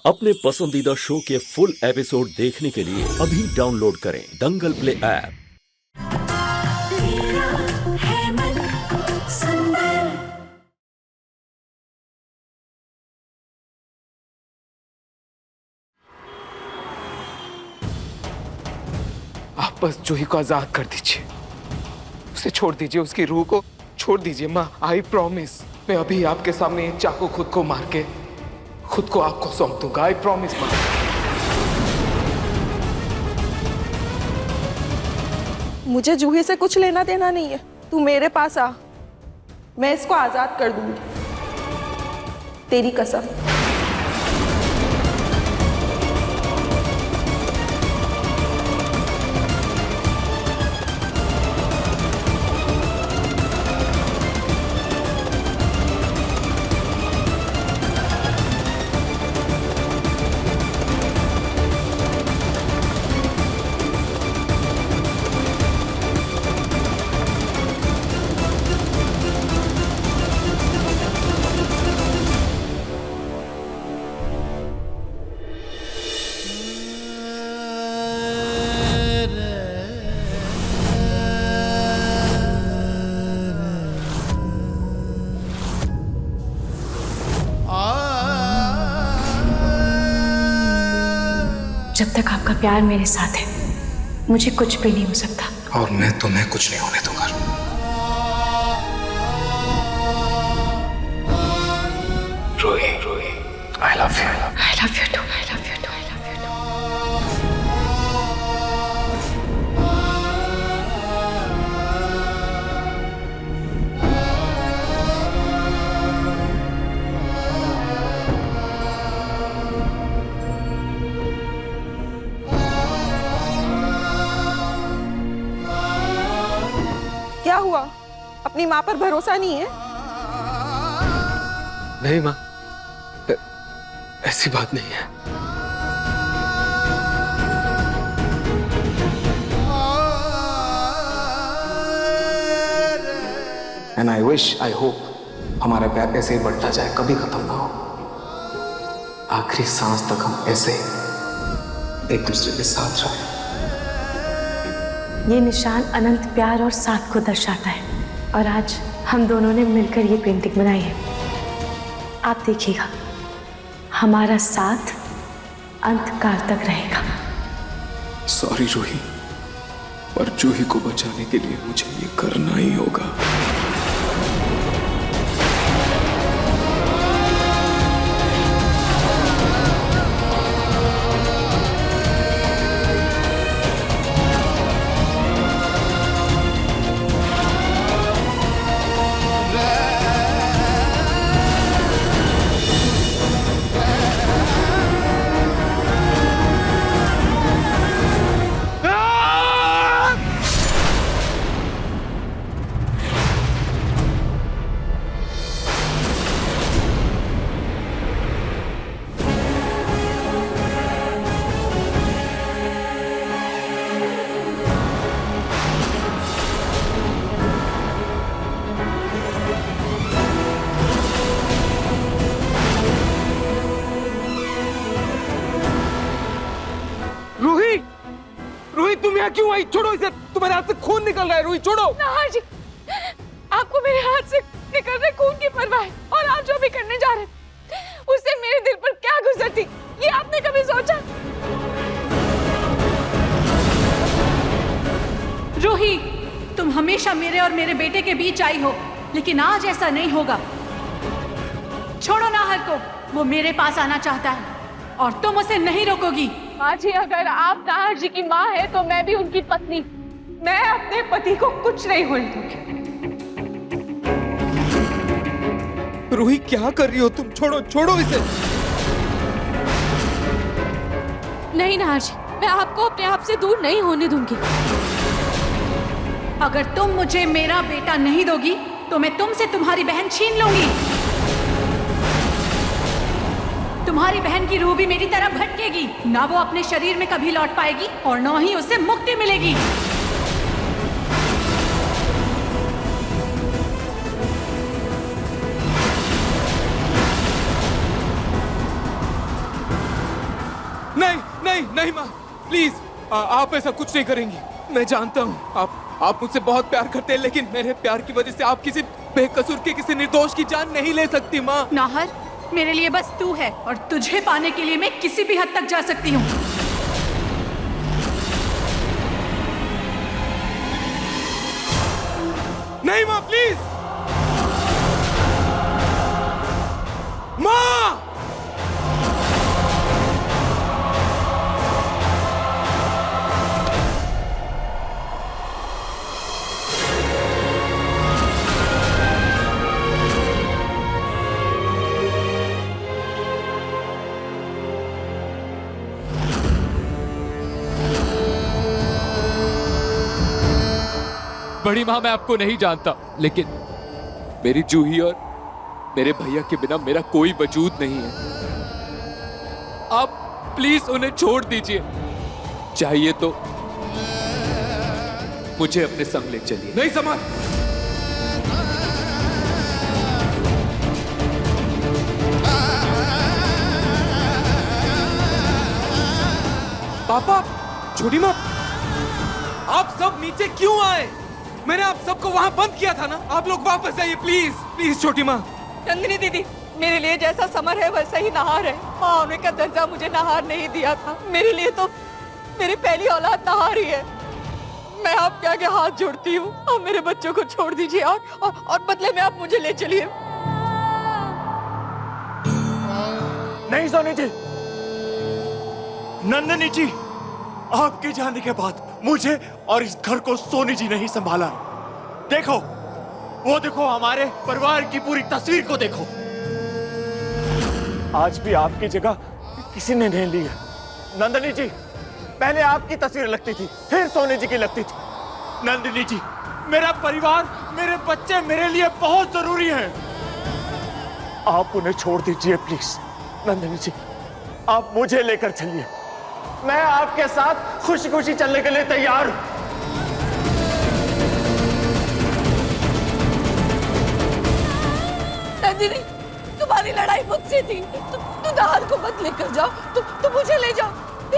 अपने पसंदीदा शो के फुल एपिसोड देखने के लिए अभी डाउनलोड करें दंगल प्ले ऐप। आप बस जूही को आजाद कर दीजिए, उसे छोड़ दीजिए, उसकी रूह को छोड़ दीजिए माँ। आई प्रॉमिस, मैं अभी आपके सामने ये चाकू खुद को मार के खुद को आपको सौंप दूंगा। आई प्रॉमिस माँ। मुझे जूही से कुछ लेना देना नहीं है, तू मेरे पास आ, मैं इसको आजाद कर दूंगी, तेरी कसम। जब तक आपका प्यार मेरे साथ है, मुझे कुछ भी नहीं हो सकता। और मैं तुम्हें कुछ नहीं होने दूंगा। रोही, I love you. I love you too, I love you too, I love you too। क्या हुआ, अपनी माँ पर भरोसा नहीं है? नहीं माँ, ऐसी बात नहीं है। And I wish, I hope हमारा प्यार ऐसे ही बढ़ता जाए, कभी खत्म ना हो। आखिरी सांस तक हम ऐसे एक दूसरे के साथ रहे। ये निशान अनंत प्यार और साथ को दर्शाता है, और आज हम दोनों ने मिलकर ये पेंटिंग बनाई है। आप देखिएगा, हमारा साथ अंतकाल तक रहेगा। सॉरी रूही, पर जूही को बचाने के लिए मुझे ये करना ही होगा। रूही, तुम यहाँ क्यों आई? छोड़ो इसे, तुम्हारे हाथ से खून निकल रहा है। रूही छोड़ो। नाहर जी, आपको मेरे हाथ से निकल रहे खून की परवाह है, और आप जो भी करने जा रहे हैं उससे मेरे दिल पर क्या गुजरती, ये आपने कभी सोचा? रूही, तुम हमेशा मेरे और मेरे बेटे के बीच आई हो, लेकिन आज ऐसा नहीं होगा। छोड़ो नाहर को, वो मेरे पास आना चाहता है और तुम उसे नहीं रोकोगी। माँ जी, अगर आप नाहर जी की माँ है तो मैं भी उनकी पत्नी, मैं अपने पति को कुछ नहीं होने दूंगी। रूही, क्या कर रही हो तुम? छोड़ो इसे। नहीं नाहर जी, मैं आपको अपने आप से दूर नहीं होने दूंगी। अगर तुम मुझे मेरा बेटा नहीं दोगी तो मैं तुमसे तुम्हारी बहन छीन लूंगी। तुम्हारी बहन की रूह भी मेरी तरह भटकेगी, ना वो अपने शरीर में कभी लौट पाएगी और ना ही उसे मुक्ति मिलेगी। नहीं नहीं माँ, प्लीज आप ऐसा कुछ नहीं करेंगी। मैं जानता हूँ आप मुझसे बहुत प्यार करते हैं, लेकिन मेरे प्यार की वजह से आप किसी बेकसूर के, किसी निर्दोष की जान नहीं ले सकती माँ। नाहर, मेरे लिए बस तू है और तुझे पाने के लिए मैं किसी भी हद तक जा सकती हूँ। नहीं माँ, प्लीज माँ। बड़ी माँ, मैं आपको नहीं जानता, लेकिन मेरी जूही और मेरे भैया के बिना मेरा कोई वजूद नहीं है। आप प्लीज उन्हें छोड़ दीजिए। चाहिए तो मुझे अपने संग ले चलिए। नहीं समझ। पापा, छोटी माँ, आप सब नीचे क्यों आए? मैंने आप सबको वहां बंद किया था ना। आप लोग वापस आइए प्लीज, प्लीज छोटी माँ। नंदिनी दीदी, मेरे लिए जैसा समर है वैसा ही नहार है। माँ होने का दर्जा मुझे नहार नहीं दिया था। मेरे लिए तो मेरी पहली औलाद नहार ही है। मैं आपके आगे हाथ जोड़ती हूँ, आप मेरे बच्चों को छोड़ दीजिए और बदले में आप मुझे ले चलिए। नहीं सोनी जी, नंदिनी जी, आपके जाने के बाद मुझे और इस घर को सोनी जी नहीं संभाला। देखो, वो देखो, हमारे परिवार की पूरी तस्वीर को देखो। आज भी आपकी जगह किसी ने नहीं ली है। नंदिनी जी, पहले आपकी तस्वीर लगती थी, फिर सोनी जी की लगती थी। नंदिनी जी, मेरा परिवार, मेरे बच्चे मेरे लिए बहुत जरूरी हैं। आप उन्हें छोड़ दीजिए प्लीज। नंदिनी जी, आप मुझे लेकर चलिए। मैं आपके साथ खुशी खुशी चलने के लिए तैयार हूं। नंदिनी, तुम्हारी लड़ाई मुझसे थी। तुम नाहर को मत लेकर जाओ, तुम मुझे ले जाओ।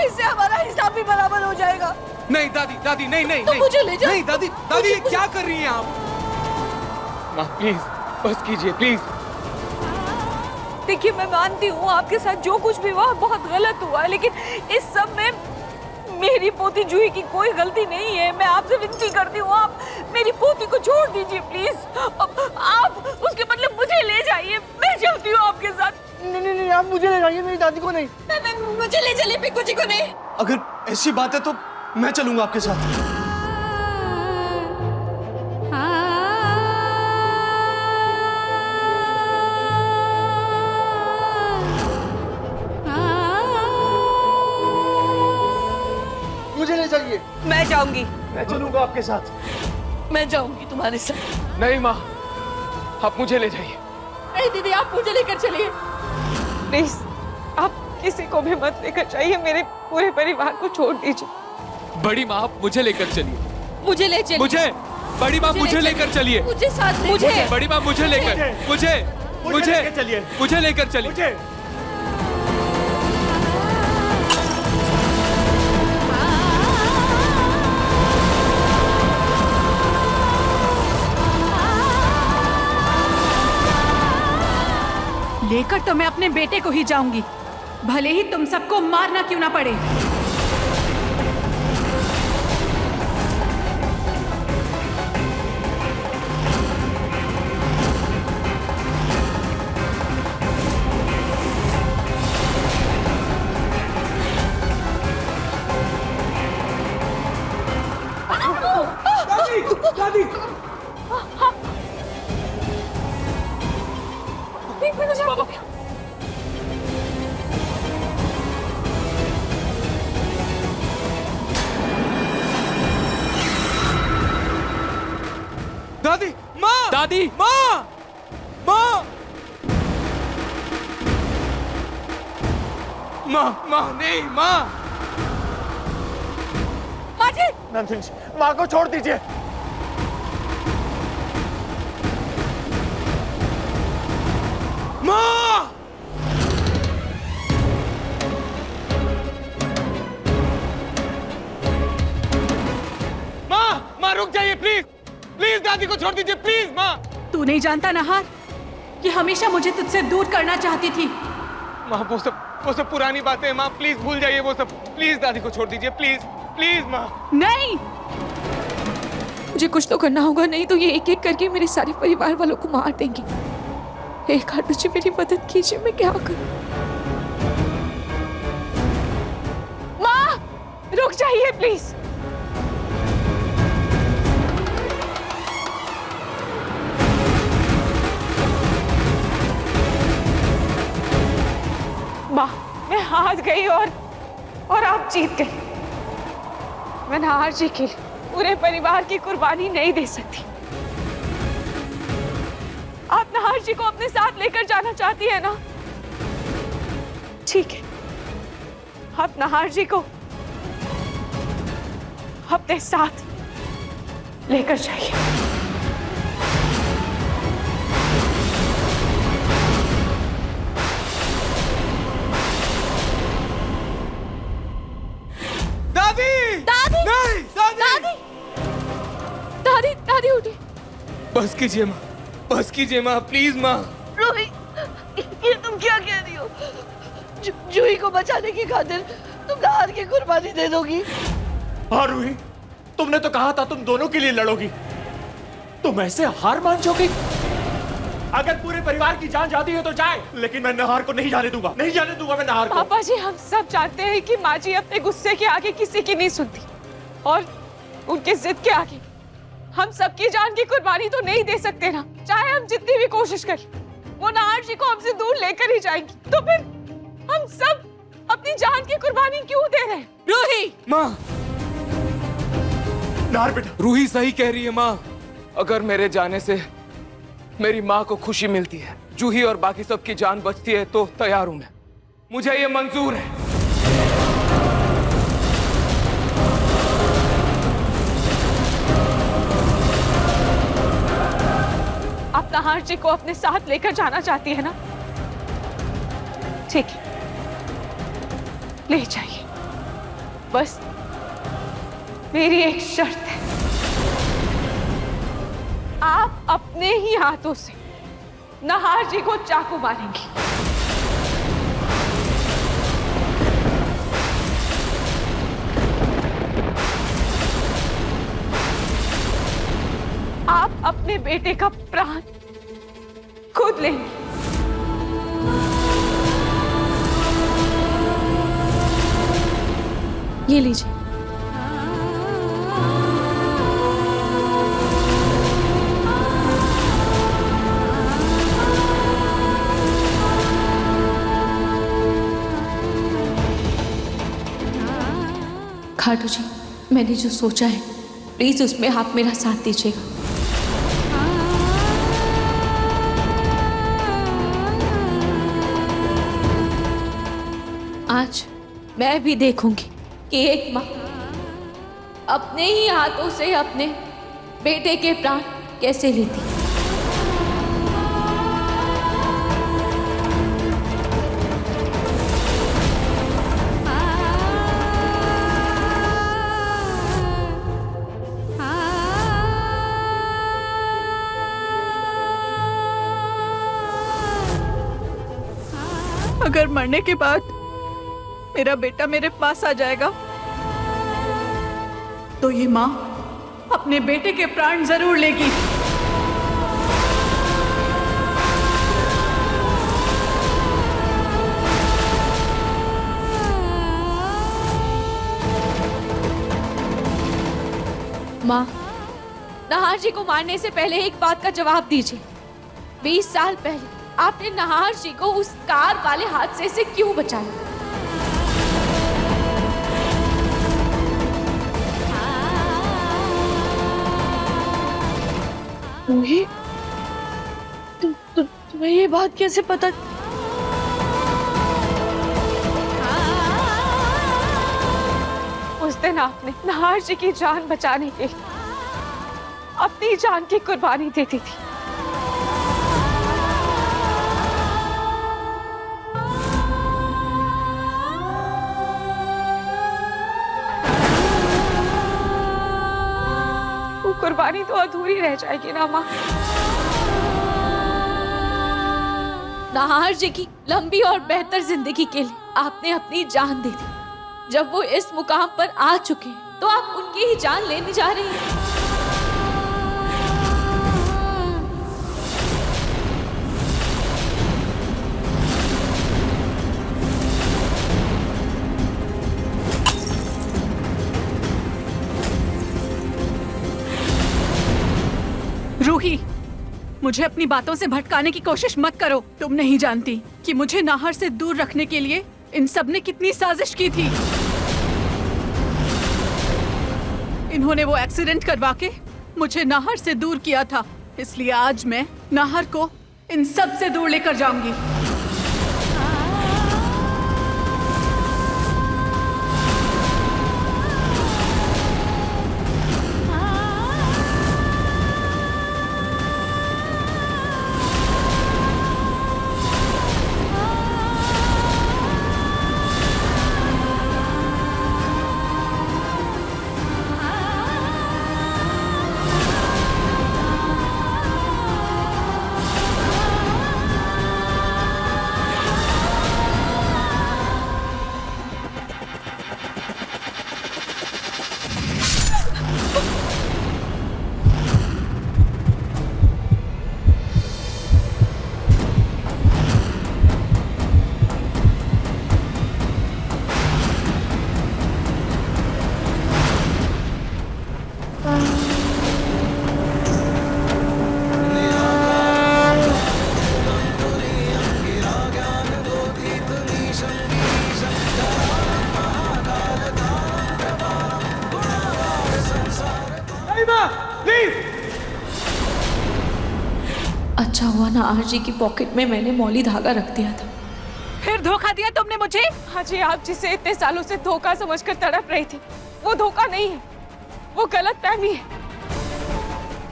इससे हमारा हिसाब भी बराबर हो जाएगा। नहीं दादी, दादी, नहीं नहीं तुम मुझे ले जाओ। नहीं दादी, दादी, ये क्या कर रही हैं आप? माँ प्लीज बस कीजिए प्लीज। देखिए, मैं मानती हूँ आपके साथ जो कुछ भी हुआ बहुत गलत हुआ है, लेकिन इस सब में मेरी पोती जूही की कोई गलती नहीं है। मैं आपसे विनती करती हूँ, आप मेरी पोती को छोड़ दीजिए प्लीज। आप उसके बदले मुझे ले जाइए। मैं चलती हूँ आपके साथ। नहीं, आप मुझे ले जाइए, मेरी दादी को नहीं। मुझे ले चलिए, पिक्कू जी को नहीं। अगर ऐसी बात है तो मैं चलूंगा आपके साथ। मुझे ले जाइए। मैं जाऊंगी। मैं चलूंगा आपके साथ। मैं जाऊंगी तुम्हारे साथ। नहीं माँ, आप मुझे ले जाइए। नहीं दीदी, आप मुझे लेकर चलिए प्लीज। आप किसी को भी मत लेकर जाइए, मेरे पूरे परिवार को छोड़ दीजिए। बड़ी माँ, आप मुझे लेकर चलिए। मुझे ले चलिए। मुझे, बड़ी माँ, मुझे लेकर चलिए। मुझे साथ मुझे बड़ी माँ, मुझे लेकर, मुझे लेकर चलिए। मुझे लेकर चलिए। मुझे लेकर तो मैं अपने बेटे को ही जाऊंगी, भले ही तुम सबको मारना क्यों ना पड़े। दादी, दादी, माँ, दादी, माँ, माँ, माँ, माँ, नहीं माँ। नंदिनी जी, माँ को छोड़ दीजिए। माँ, दादी को छोड़ दीजिए प्लीज माँ। तू नहीं जानता नहार, ये हमेशा मुझे तुझसे दूर करना चाहती थी। माँ वो सब पुरानी बातें हैं माँ, प्लीज भूल जाइए वो सब। प्लीज दादी को छोड़ दीजिए प्लीज प्लीज माँ। नहीं, मुझे कुछ तो करना होगा, नहीं तो ये एक एक करके मेरे सारे परिवार वालों को मार देंगे। हे खाटू जी मेरी मदद कीजिए, मैं क्या करूं? माँ रुक जाइए प्लीज। माँ मैं हार गई और आप जीत गई। मैं नहार जी के लिए पूरे परिवार की कुर्बानी नहीं दे सकती। आप नहार जी को अपने साथ लेकर जाना चाहती है ना? ठीक है, आप नहार जी को अपने साथ लेकर जाइए। दादी दादी नहीं दादी दादी दादी उठी। बस कीजिए माँ, बस कीजिए माँ प्लीज माँ। रूही, ये तुम क्या कह रही हो? जूही को बचाने की खातिर तुम नहार की कुर्बानी दे दोगी? हाँ रूही, तुमने तो कहा था तुम दोनों के लिए लड़ोगी। तुम ऐसे हार मान जाओगी? अगर पूरे परिवार की जान जाती है तो जाए, लेकिन मैं नहार को नहीं जाने दूंगा, नहीं जाने दूंगा मैं नहार को। पापा जी हम सब जानते हैं कि माँ जी अपने गुस्से के आगे किसी की नहीं सुनती और उनके जिद के आगे हम सबकी जान की कुर्बानी तो नहीं दे सकते ना। चाहे हम जितनी भी कोशिश करें, वो नहार जी को हमसे दूर लेकर ही जाएंगी। तो फिर हम सब अपनी जान की कुर्बानी क्यों दे रहे हैं? रूही, माँ नहार बेटा, रूही सही कह रही है माँ। अगर मेरे जाने से मेरी माँ को खुशी मिलती है, जूही और बाकी सबकी जान बचती है तो तैयार हूं मैं। मुझे ये मंजूर है। आप नहार जी को अपने साथ लेकर जाना चाहती है ना? ठीक है, ले जाइए। बस मेरी एक शर्त है, आप अपने ही हाथों से नहार जी को चाकू मारेंगी। आप अपने बेटे का प्राण खुद लेंगे। ये लीजिए। खाटू जी, मैंने जो सोचा है प्लीज उसमें आप मेरा साथ दीजिएगा। आज मैं भी देखूंगी कि एक माँ अपने ही हाथों से अपने बेटे के प्राण कैसे लेती। अगर मरने के बाद मेरा बेटा मेरे पास आ जाएगा तो ये माँ अपने बेटे के प्राण जरूर लेगी। माँ, नहार जी को मारने से पहले एक बात का जवाब दीजिए। 20 साल पहले आपने नहार जी को उस कार वाले हादसे से क्यों बचाया? रूही, तुम्हें ये बात कैसे पता? उस दिन आपने नहार जी की जान बचाने के लिए अपनी जान की कुर्बानी दे दी थी। वो कुर्बानी तो अधूरी रह जाएगी ना माँ। नाहर जी की लंबी और बेहतर जिंदगी के लिए आपने अपनी जान दे दी। जब वो इस मुकाम पर आ चुके हैं तो आप उनकी ही जान लेने जा रही हैं। रूही, मुझे अपनी बातों से भटकाने की कोशिश मत करो। तुम नहीं जानती कि मुझे नाहर से दूर रखने के लिए इन सब ने कितनी साजिश की थी। इन्होंने वो एक्सीडेंट करवा के मुझे नाहर से दूर किया था, इसलिए आज मैं नाहर को इन सब से दूर लेकर जाऊंगी। अच्छा हुआ ना नाहर जी की पॉकेट में मैंने मौली धागा रख दिया था। फिर धोखा दिया तुमने मुझे। हाँ जी, आप जिसे इतने सालों से धोखा समझकर तड़प रही थी, वो धोखा नहीं है, वो गलतफहमी है।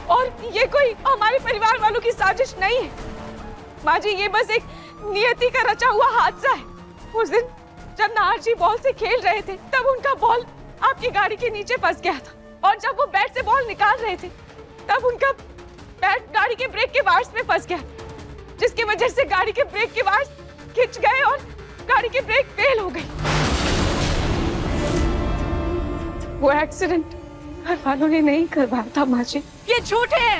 और ये कोई हमारे परिवार वालों की साजिश नहीं है माँ जी, ये बस एक नियति का रचा हुआ हादसा है। उस दिन जब नाहर जी बॉल से खेल रहे थे तब उनका बॉल आपकी गाड़ी के नीचे फंस गया था, और जब वो बैट से बॉल निकाल रहे थे तब उनका बैट गाड़ी के ब्रेक के वायर्स में फंस गया, जिसकी वजह से गाड़ी के ब्रेक के वायर्स खिंच गए और गाड़ी की ब्रेक फेल हो गई। वो एक्सीडेंट घर वालों ने नहीं करवाया था माँ जी। ये झूठ है।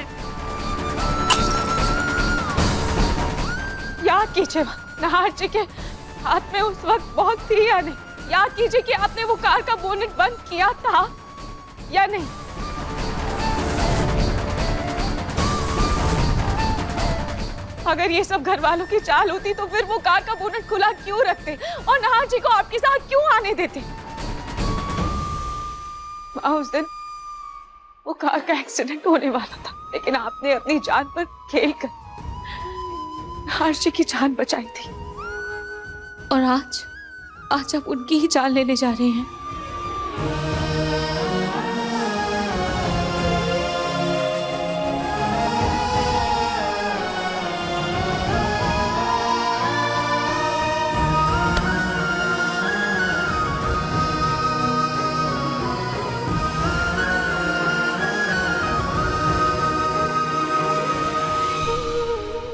याद कीजिए नाहर जी के हाथ में उस वक्त बहुत थी या नहीं। याद कीजिए कि आपने वो कार का बोनेट बंद किया था या नहीं। अगर ये सब घर वालों की चाल होती तो फिर वो कार का बोनेट खुला क्यों रखते और नाहर जी को आपके साथ क्यों आने देते। उस दिन वो कार का एक्सीडेंट होने वाला था, लेकिन आपने अपनी जान पर खेलकर नाहर जी की जान बचाई थी। और आज आप उनकी ही जान लेने जा रहे हैं।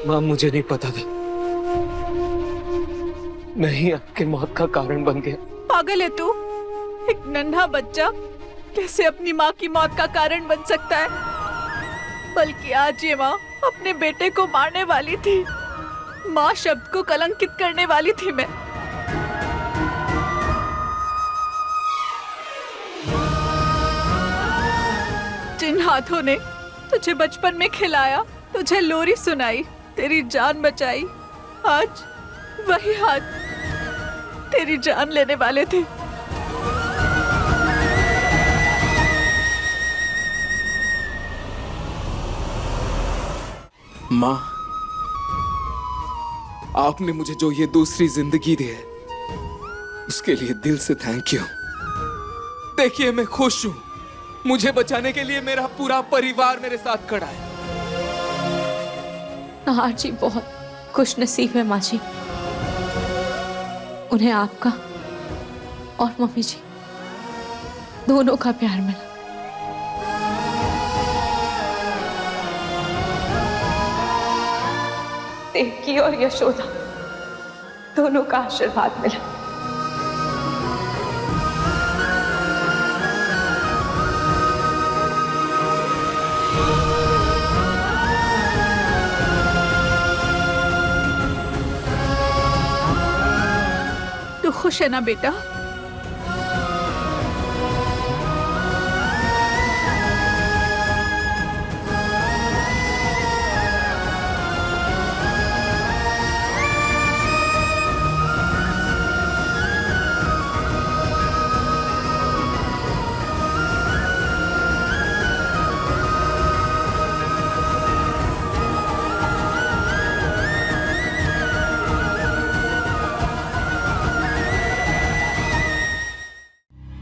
माँ, मुझे नहीं पता था, मैं ही आपकी मौत का कारण बन गया। पागल है तू? एक नन्हा बच्चा कैसे अपनी माँ की मौत का कारण बन सकता है? बल्कि आज ये माँ अपने बेटे को मारने वाली थी। माँ शब्द को कलंकित करने वाली थी मैं। जिन हाथों ने तुझे बचपन में खिलाया, तुझे लोरी सुनाई, तेरी जान बचाई, आज वही हाथ तेरी जान लेने वाले थे। माँ, आपने मुझे जो ये दूसरी जिंदगी दी है उसके लिए दिल से थैंक यू। देखिए, मैं खुश हूं। मुझे बचाने के लिए मेरा पूरा परिवार मेरे साथ खड़ा है। नाहर जी बहुत खुश नसीब है माँ जी, उन्हें आपका और मम्मी जी दोनों का प्यार मिला। देवकी और यशोदा दोनों का आशीर्वाद मिला। तू खुश है ना बेटा?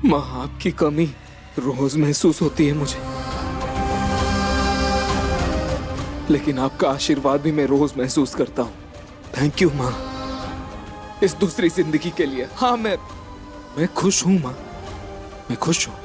माँ, आपकी कमी रोज महसूस होती है मुझे, लेकिन आपका आशीर्वाद भी मैं रोज महसूस करता हूँ। थैंक यू माँ, इस दूसरी जिंदगी के लिए। हाँ, मैं खुश हूँ माँ, मैं खुश हूँ।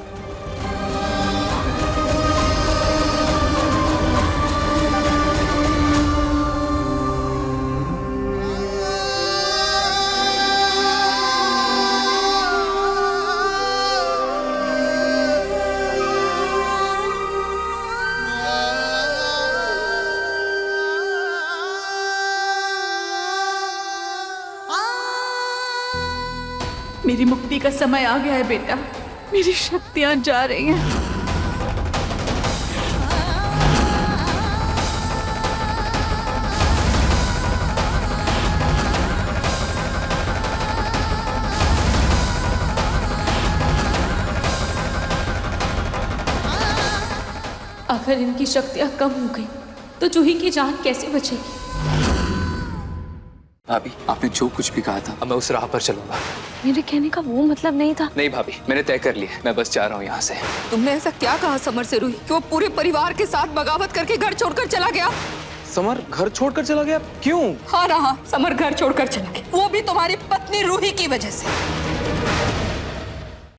मेरी मुक्ति का समय आ गया है बेटा। मेरी शक्तियां जा रही हैं। अगर इनकी शक्तियां कम हो गई तो जूही की जान कैसे बचेगी? भाभी, आपने जो कुछ भी कहा था, अब मैं उस राह पर चलूंगा। मेरे कहने का वो मतलब नहीं था। नहीं भाभी, मैंने तय कर लिया, मैं बस जा रहा हूँ यहाँ से। तुमने ऐसा क्या कहा समर से रूही कि वो पूरे परिवार के साथ बगावत करके घर छोड़कर चला गया? समर घर छोड़कर चला गया? क्यों? हाँ रहा, समर घर छोड़कर चला गया, वो भी तुम्हारी पत्नी रूही की वजह से।